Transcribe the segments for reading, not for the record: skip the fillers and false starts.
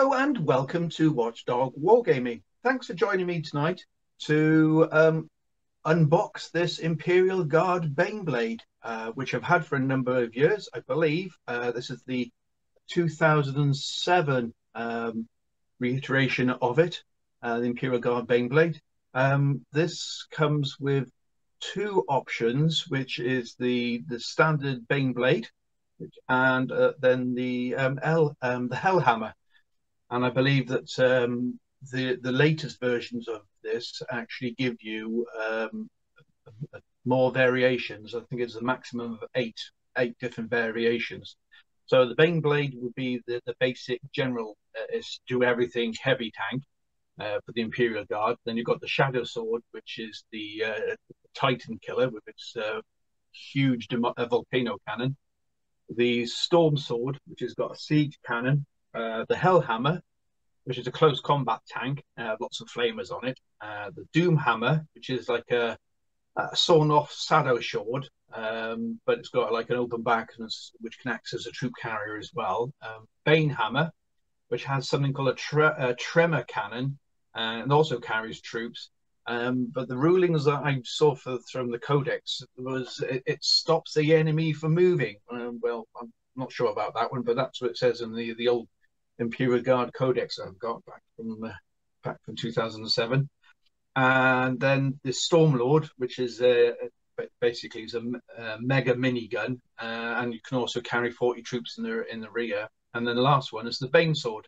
Hello and welcome to Watchdog Wargaming. Thanks for joining me tonight to unbox this Imperialguard Bainblade, which I've had for a number of years, I believe. This is the 2007 reiteration of it, the Imperialguard Bainblade. This comes with two options, which is the standard Bainblade and then the Hellhammer. And I believe that the latest versions of this actually give you more variations. I think it's a maximum of eight different variations. So the Bainblade would be the basic general is do everything heavy tank for the Imperialguard. Then you've got the Shadow Sword, which is the Titan killer with its huge volcano cannon. The Storm Sword, which has got a siege cannon. The Hellhammer, which is a close combat tank, lots of flamers on it. The Doom Hammer, which is like a sawn-off saddle sword, but it's got like an open back, which can act as a troop carrier as well. Bane Hammer, which has something called a tremor cannon, and also carries troops. But the rulings that I saw from the Codex was it stops the enemy from moving. Well, I'm not sure about that one, but that's what it says in the old Imperialguard Codex I've got back from 2007. And then the Stormlord, which is basically is a mega minigun, and you can also carry 40 troops in the rear. And then the last one is the Bane Sword,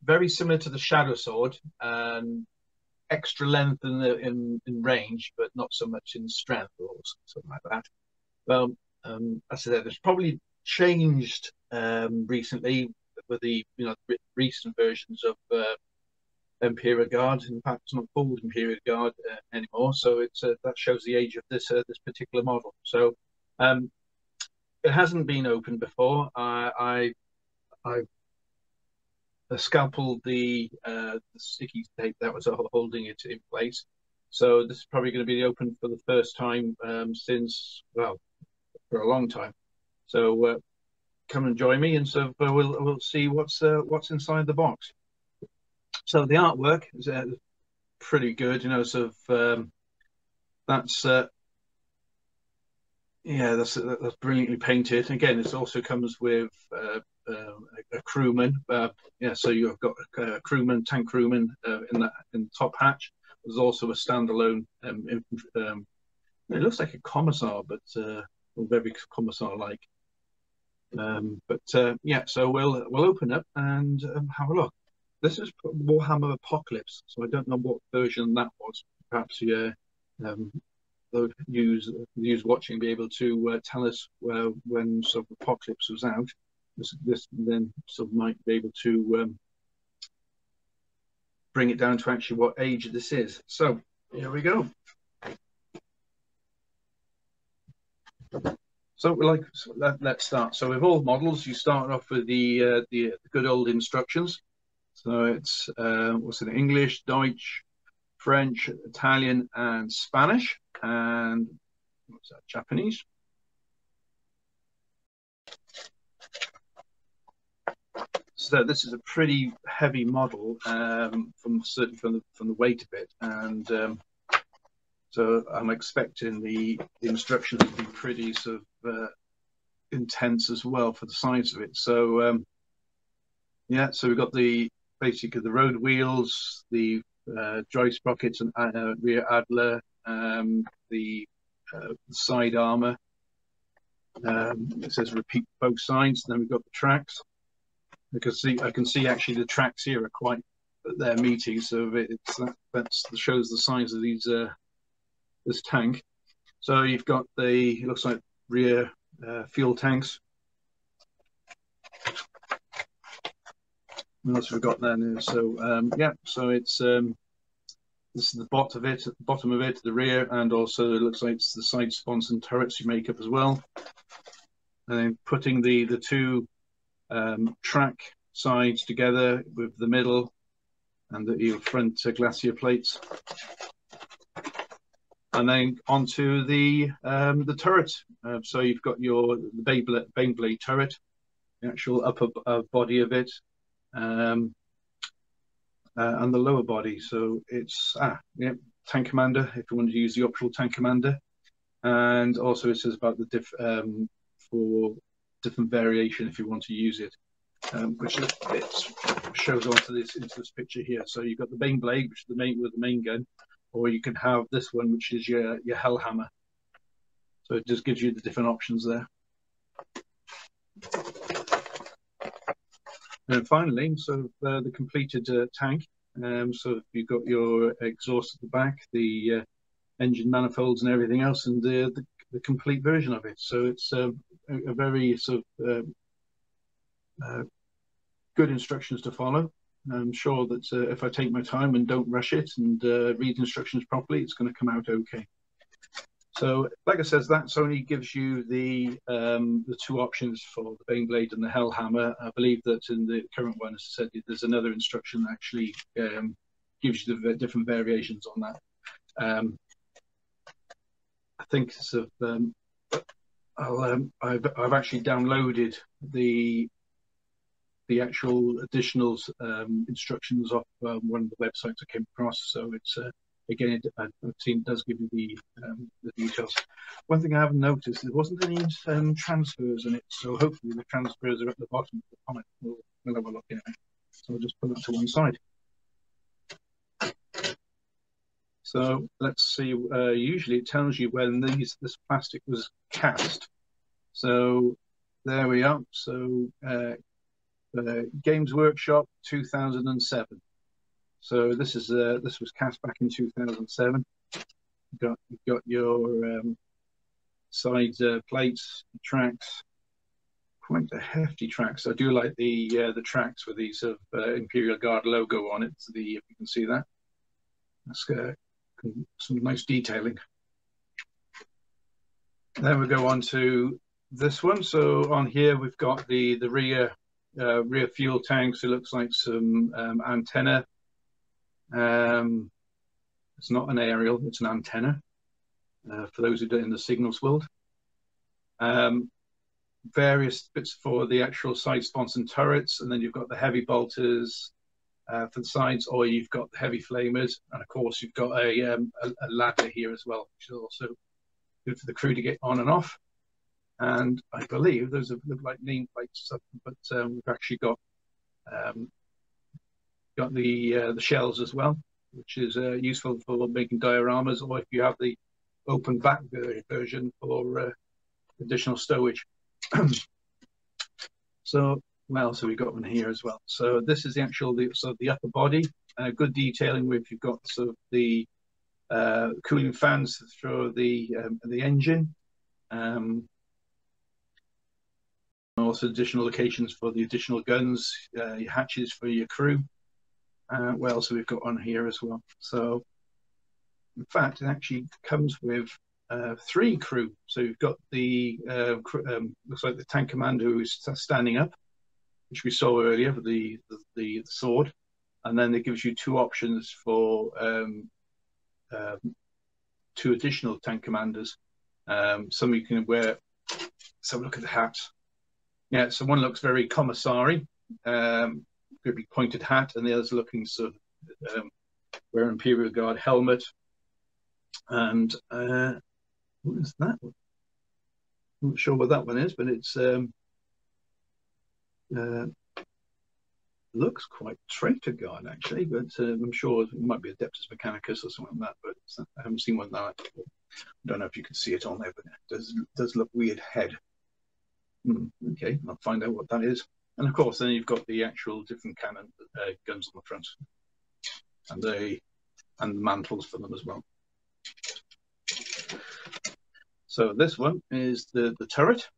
very similar to the Shadow Sword, extra length in range, but not so much in strength or something like that. Well, I said it's probably changed recently with the recent versions of Imperialguard. In fact, it's not called Imperialguard anymore, so it's that shows the age of this particular model. So it hasn't been opened before. I scalpeled the sticky tape that was holding it in place. So this is probably going to be open for the first time since, well, for a long time. So come and join me, and so we'll see what's inside the box. So the artwork is pretty good, sort of that's that's brilliantly painted. Again, it also comes with a crewman. So you've got a crewman, tank crewman in the top hatch. There's also a standalone. It looks like a commissar, but very commissar-like. So we'll open up and have a look. This is Warhammer Apocalypse, so I don't know what version that was. Perhaps those use watching be able to tell us when sort of Apocalypse was out. This then sort of might be able to bring it down to actually what age this is. So here we go. So let's start. So with all models, you start off with the good old instructions. So it's what's it? English, Deutsch, French, Italian, and Spanish, and what's that? Japanese. So this is a pretty heavy model from the weight of it, and so I'm expecting the instructions to be pretty sort of intense as well for the size of it. So so we've got basically the road wheels, the drive sprockets and rear Adler, the side armor. It says repeat both sides. Then we've got the tracks. I can see actually the tracks here are quite they're meaty, so that shows the size of this tank. So you've got it looks like rear fuel tanks. What else have we got then? So it's this is the bottom of it, the rear, and also it looks like it's the side spawns and turrets you make up as well. And then putting the two track sides together with the middle and the front glacier plates, and then onto the turret. So you've got the Bainblade turret, the actual upper body of it. and the lower body. So it's tank commander if you want to use the optional tank commander, and also it says about the for different variation if you want to use it, which it shows onto into this picture here. So you've got the Bainblade, which is the main gun, or you can have this one, which is your Hellhammer. So it just gives you the different options there. And finally, so the completed tank. So you've got your exhaust at the back, the engine manifolds and everything else, and the complete version of it. So it's a very sort of good instructions to follow. I'm sure that if I take my time and don't rush it and read instructions properly, it's going to come out okay. So, like I said, that only gives you the two options for the Bainblade and the Hellhammer. I believe that in the current one, as I said, there's another instruction that actually gives you the different variations on that. I think I've actually downloaded the actual additional instructions off one of the websites I came across. So it's again, I've seen it does give you the details. One thing I haven't noticed, there wasn't any transfers in it, so hopefully the transfers are at the bottom of the comment. We'll have a look at it. So I'll just put that to one side. So let's see. Usually it tells you when this plastic was cast. So there we are. So Gamesworkshop 2007. So this was cast back in 2007. You've got your side plates, tracks, quite a hefty tracks. I do like the tracks with these sort of Imperialguard logo on it. If you can see that, that's some nice detailing. Then we go on to this one. So on here we've got the rear fuel tanks. It looks like some antenna. It's not an aerial, it's an antenna, for those who do it in the signals world. Various bits for the actual side sponson turrets, and then you've got the heavy bolters for the sides, or you've got the heavy flamers, and of course you've got a ladder here as well, which is also good for the crew to get on and off. And I believe those look like nameplates, but we've actually got the shells as well, which is useful for making dioramas, or if you have the open back version for additional stowage. So what else have we got in here as well? So this is the actual the upper body, good detailing with you've got sort of the cooling fans for the engine. Also additional locations for the additional guns, your hatches for your crew. What else have we got on here as well? So, in fact, it actually comes with 3 crew. So you've got the looks like the tank commander who is standing up, which we saw earlier with the sword, and then it gives you 2 options for 2 additional tank commanders. Some you can wear. So look at the hats. Yeah, so one looks very commissary. Could be pointed hat, and the other's looking sort of wear Imperialguard helmet. And what is that one? I'm not sure what that one is, but it's looks quite traitor guard actually, but I'm sure it might be Adeptus Mechanicus or something like that, but I haven't seen one like that before. I don't know if you can see it on there, but it does look weird head. Okay, I'll find out what that is. And of course, then you've got the actual different cannon guns on the front, and the mantles for them as well. So this one is the turret.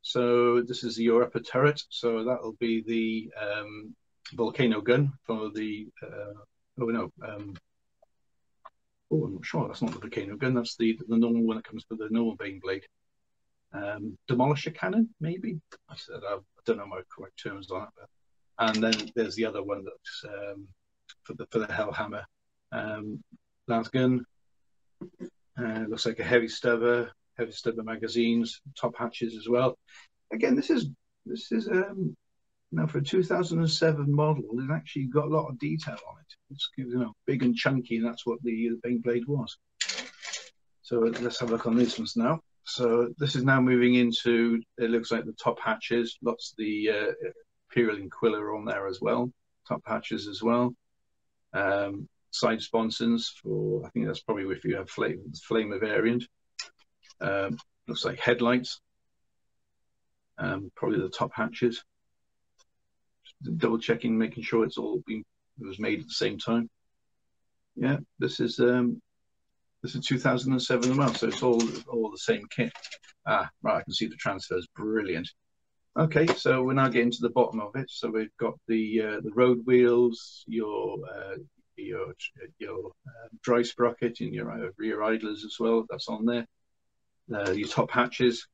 So this is your upper turret. So that'll be the volcano gun for the. I'm not sure. That's not the volcano gun. That's the normal one that comes with the normal Bainblade. Demolisher cannon, maybe. I don't know my correct terms on it. But, and then there's the other one that's for the Hellhammer. Las gun. Looks like a heavy stubber magazines, top hatches as well. Again, this is Now, for a 2007 model, it's actually got a lot of detail on it. It's, you know, big and chunky, and that's what the Bainblade was. So let's have a look on these ones now. So this is now moving into, it looks like the top hatches, lots of the Imperial Inquiller on there as well, top hatches as well. Side sponsons for, I think that's probably if you have flamer variant. Looks like headlights, probably the top hatches. Just double checking, making sure it was made at the same time. Yeah, this is 2007 as well, so it's all the same kit. Ah, right, I can see the transfers. Brilliant. Okay, so we're now getting to the bottom of it. So we've got the road wheels, your dry sprocket, and your rear idlers as well. That's on there. Your top hatches,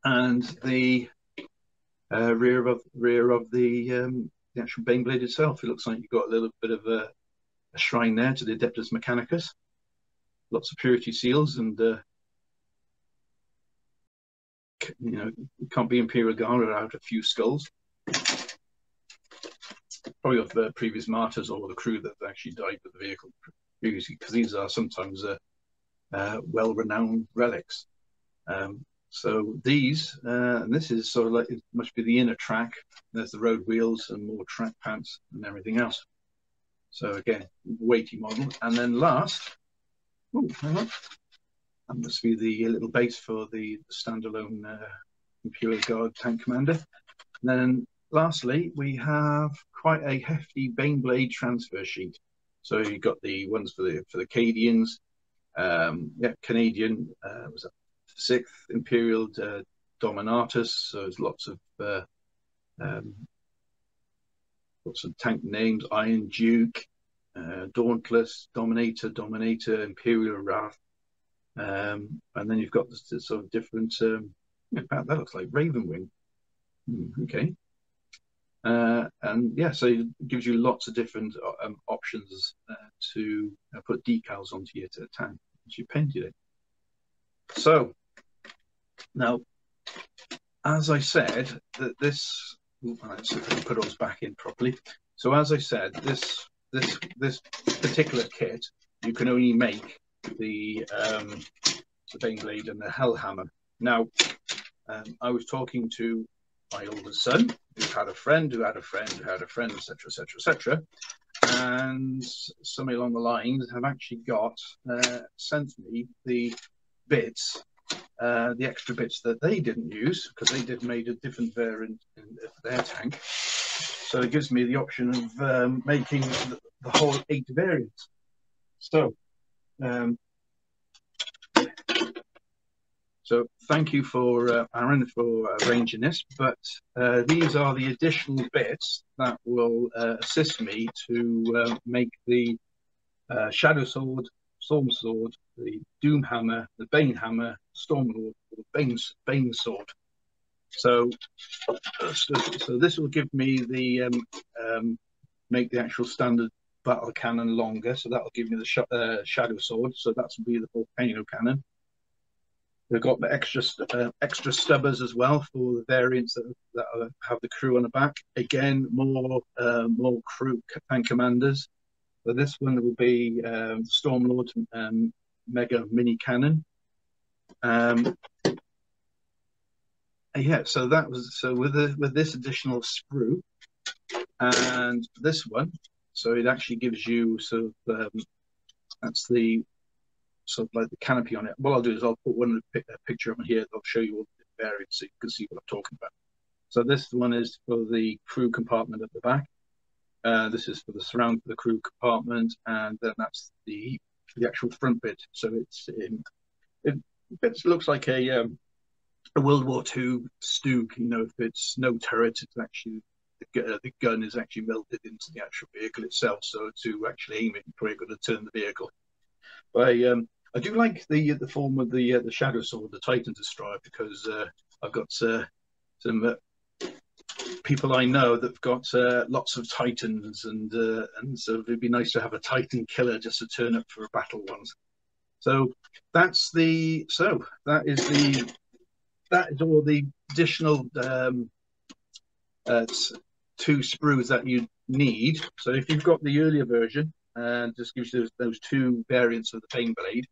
and the rear of the actual Bainblade itself. It looks like you've got a little bit of a shrine there to the Adeptus Mechanicus. Lots of purity seals, and you know, it can't be Imperialguard without a few skulls. Probably of the previous martyrs or the crew that actually died with the vehicle previously, because these are sometimes well-renowned relics. So these, and this is sort of like, it must be the inner track. There's the road wheels and more track pants and everything else. So again, weighty model. And then last, oh, hang on. That must be the little base for the standalone Imperialguard tank commander. And then lastly, we have quite a hefty Bainblade transfer sheet. So you've got the ones for the Cadians. Yeah, Canadian was a 6th Imperial Dominatus. So there's lots of tank names: Iron Duke, Dauntless, Dominator, Imperial Wrath. And then you've got the sort of different, in fact, that looks like Ravenwing. Okay. And yeah, so it gives you lots of different options to put decals onto your tank as you painted it. So now, as I said, that this, let's see if I can put those back in properly. So as I said, this particular kit, you can only make the Bainblade and the Hellhammer. Now, I was talking to my oldest son, who had a friend, who had a friend, who had a friend, etc., etc., etc., and somebody along the lines have actually sent me the bits, the extra bits that they didn't use, because they made a different variant in their tank. So it gives me the option of making the whole 8 variants. So, so thank you for Aaron for arranging this, but these are the additional bits that will assist me to make the Shadow Sword, Storm Sword, the Doom Hammer, the Bane Hammer, Storm Lord, or Bane Sword. So this will give me the make the actual standard battle cannon longer. So that will give me the Shadow Sword. So that will be the volcano cannon. We've got the extra stubbers as well for the variants that have the crew on the back. Again, more crew and commanders. So this one will be Stormlord Mega Mini Cannon. Yeah, so that was with this additional sprue and this one. So it actually gives you sort of that's the sort of like the canopy on it. What I'll do is I'll put one picture on here. I'll show you all the variants so you can see what I'm talking about. So this one is for the crew compartment at the back. This is for the surround for the crew compartment, and then that's the actual front bit. So it looks like a World War II Stug. You know, if it's no turret, it's actually the gun is actually melted into the actual vehicle itself. So to actually aim it, you're probably going to turn the vehicle. But I do like the form of the Shadow Sword, the Titan Destroyer, because I've got some people I know that've got lots of Titans, and so it'd be nice to have a Titan killer just to turn up for a battle once. So that is all the additional two sprues that you need. So if you've got the earlier version, just gives you those two variants of the Bainblade.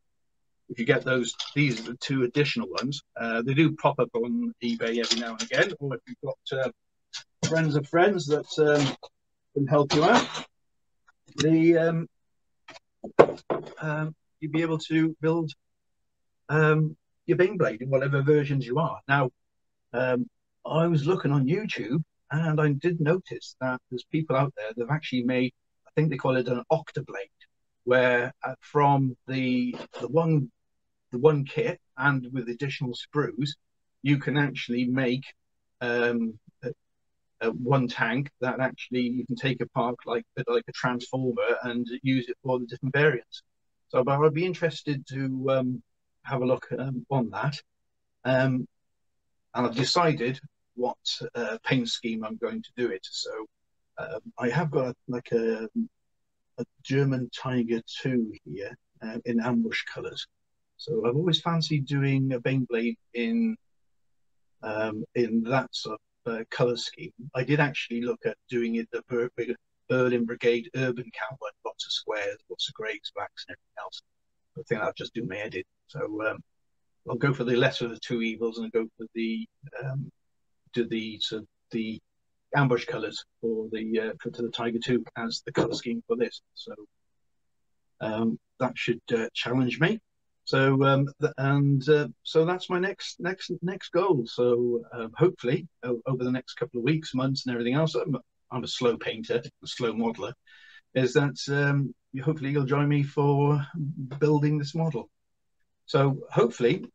If you get those, these are the two additional ones. They do pop up on eBay every now and again, or if you've got friends of friends that can help you out, you'll be able to build your Bainblade in whatever versions you are. Now, I was looking on YouTube, and I did notice that there's people out there that have actually made, I think they call it an octablade, where from the one kit and with additional sprues, you can actually make one tank that actually you can take apart like a transformer and use it for the different variants. So I'd be interested to have a look on that. And I've decided what paint scheme I'm going to do it. So I have got a German Tiger 2 here in ambush colours. So I've always fancied doing a Bainblade in that sort of colour scheme. I did actually look at doing it the Berlin Brigade Urban Count, like lots of squares, lots of greys, blacks, and everything else. I think I'll just do my edit. So I'll go for the lesser of the two evils and go for the the ambush colours for the Tiger 2 as the colour scheme for this. So that should challenge me. So so that's my next goal. So hopefully over the next couple of weeks, months, and everything else, I'm a slow painter, a slow modeler. Is that hopefully you'll join me for building this model. So hopefully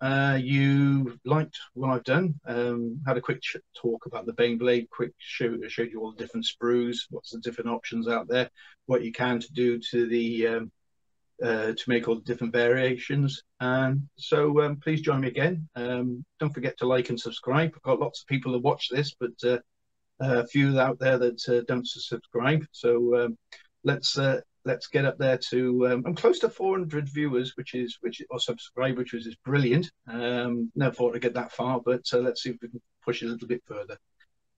you liked what I've done. Had a quick talk about the Bainblade, showed you all the different sprues, what's the different options out there, what you can do to the to make all the different variations. So please join me again. Don't forget to like and subscribe. I've got lots of people that watch this, but a few out there that don't subscribe. So let's get up there to I'm close to 400 viewers, or subscribers, which is brilliant. Never thought I'd get that far, but let's see if we can push it a little bit further.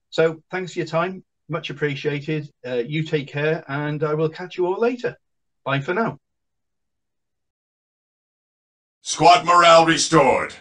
So thanks for your time, much appreciated. You take care, and I will catch you all later. Bye for now. Squad morale restored.